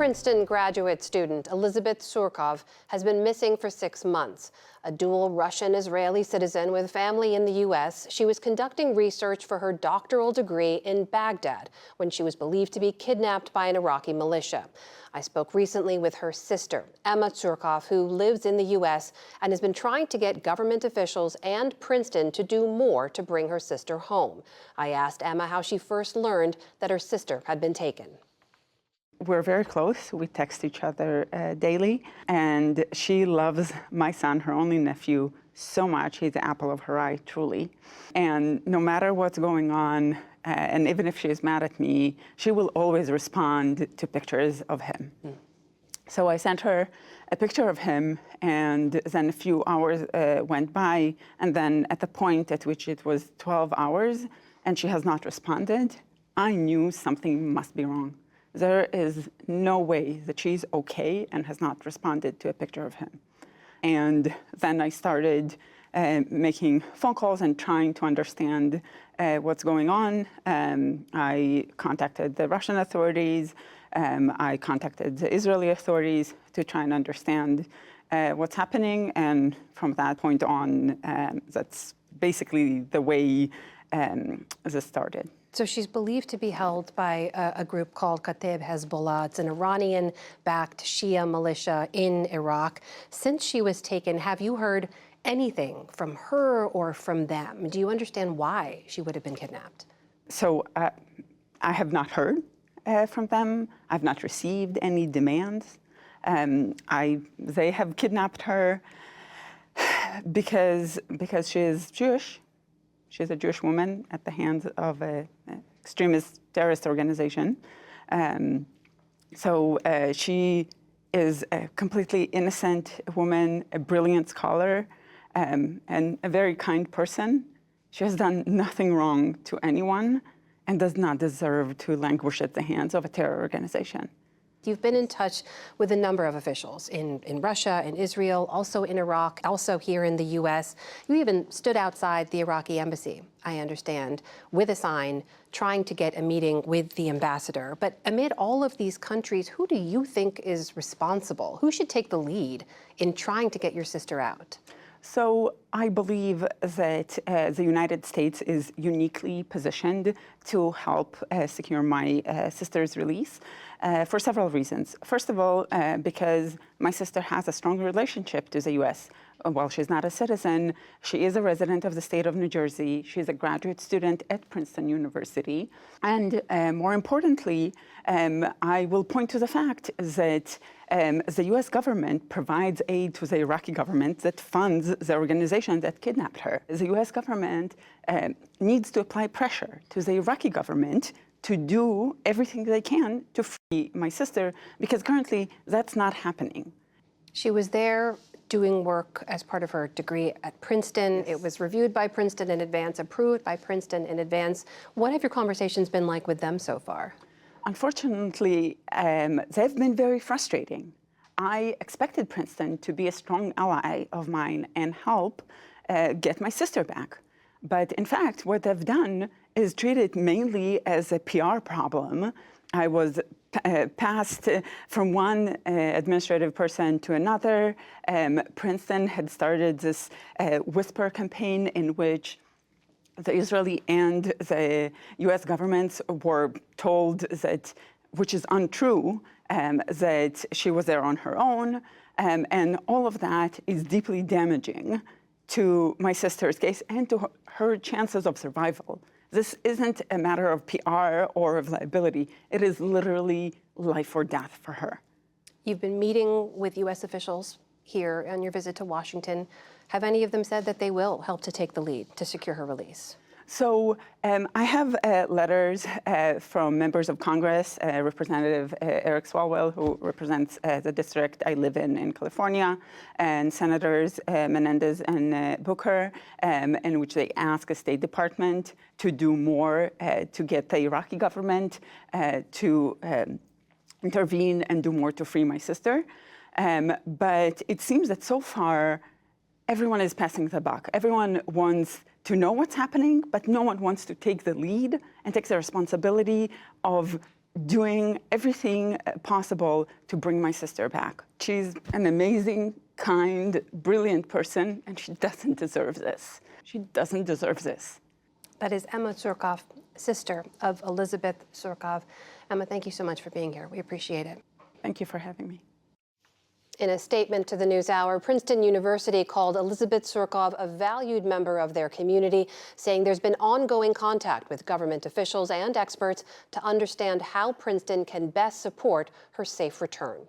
Princeton graduate student Elizabeth Surkov has been missing for 6 months. A dual Russian-Israeli citizen with family in the U.S., she was conducting research for her doctoral degree in Baghdad when she was believed to be kidnapped by an Iraqi militia. I spoke recently with her sister, Emma Surkov, who lives in the U.S. and has been trying to get government officials and Princeton to do more to bring her sister home. I asked Emma how she first learned that her sister had been taken. We're very close. We text each other daily, and she loves my son, her only nephew, so much. He's the apple of her eye, truly. And no matter what's going on, and even if she is mad at me, she will always respond to pictures of him. So I sent her a picture of him, and then a few hours went by, and then at the point at which it was 12 hours, and she has not responded, I knew something must be wrong. There is no way that she's okay and has not responded to a picture of him. And then I started making phone calls and trying to understand what's going on. I contacted the Russian authorities. I contacted the Israeli authorities to try and understand what's happening. And from that point on, that's basically the way this started. So she's believed to be held by a group called Kateb Hezbollah. It's an Iranian-backed Shia militia in Iraq. Since she was taken, have you heard anything from her or from them? Do you understand why she would have been kidnapped? So I have not heard from them. I've not received any demands. They have kidnapped her because she is Jewish. She's a Jewish woman at the hands of an extremist terrorist organization. So she is a completely innocent woman, a brilliant scholar, and a very kind person. She has done nothing wrong to anyone and does not deserve to languish at the hands of a terror organization. You've been in touch with a number of officials in Russia, in Israel, also in Iraq, also here in the U.S. You even stood outside the Iraqi embassy, I understand, with a sign trying to get a meeting with the ambassador. But amid all of these countries, who do you think is responsible? Who should take the lead in trying to get your sister out? So I believe that the United States is uniquely positioned to help secure my sister's release for several reasons. First of all, because my sister has a strong relationship to the U.S. While she's not a citizen, she is a resident of the state of New Jersey. She's a graduate student at Princeton University. And more importantly, I will point to the fact that the U.S. government provides aid to the Iraqi government that funds the organization that kidnapped her. The U.S. government needs to apply pressure to the Iraqi government to do everything they can to free my sister, because currently that's not happening. She was there doing work as part of her degree at Princeton. Yes. It was reviewed by Princeton in advance, approved by Princeton in advance. What have your conversations been like with them so far? Unfortunately, they've been very frustrating. I expected Princeton to be a strong ally of mine and help get my sister back. But in fact, what they've done is treat it mainly as a PR problem. I was passed from one administrative person to another. Princeton had started this whisper campaign in which the Israeli and the U.S. governments were told that, which is untrue, that she was there on her own. And all of that is deeply damaging to my sister's case and to her chances of survival. This isn't a matter of PR or of liability. It is literally life or death for her. You've been meeting with U.S. officials here on your visit to Washington. Have any of them said that they will help to take the lead to secure her release? So I have letters from members of Congress, Representative Eric Swalwell, who represents the district I live in California, and Senators Menendez and Booker, in which they ask the State Department to do more to get the Iraqi government to intervene and do more to free my sister. But it seems that so far, everyone is passing the buck. Everyone wants to know what's happening, but no one wants to take the lead and take the responsibility of doing everything possible to bring my sister back. She's an amazing, kind, brilliant person, and she doesn't deserve this. She doesn't deserve this. That is Emma Surkov, sister of Elizabeth Surkov. Emma, thank you so much for being here. We appreciate it. Thank you for having me. In a statement to the NewsHour, Princeton University called Elizabeth Surkov a valued member of their community, saying there's been ongoing contact with government officials and experts to understand how Princeton can best support her safe return.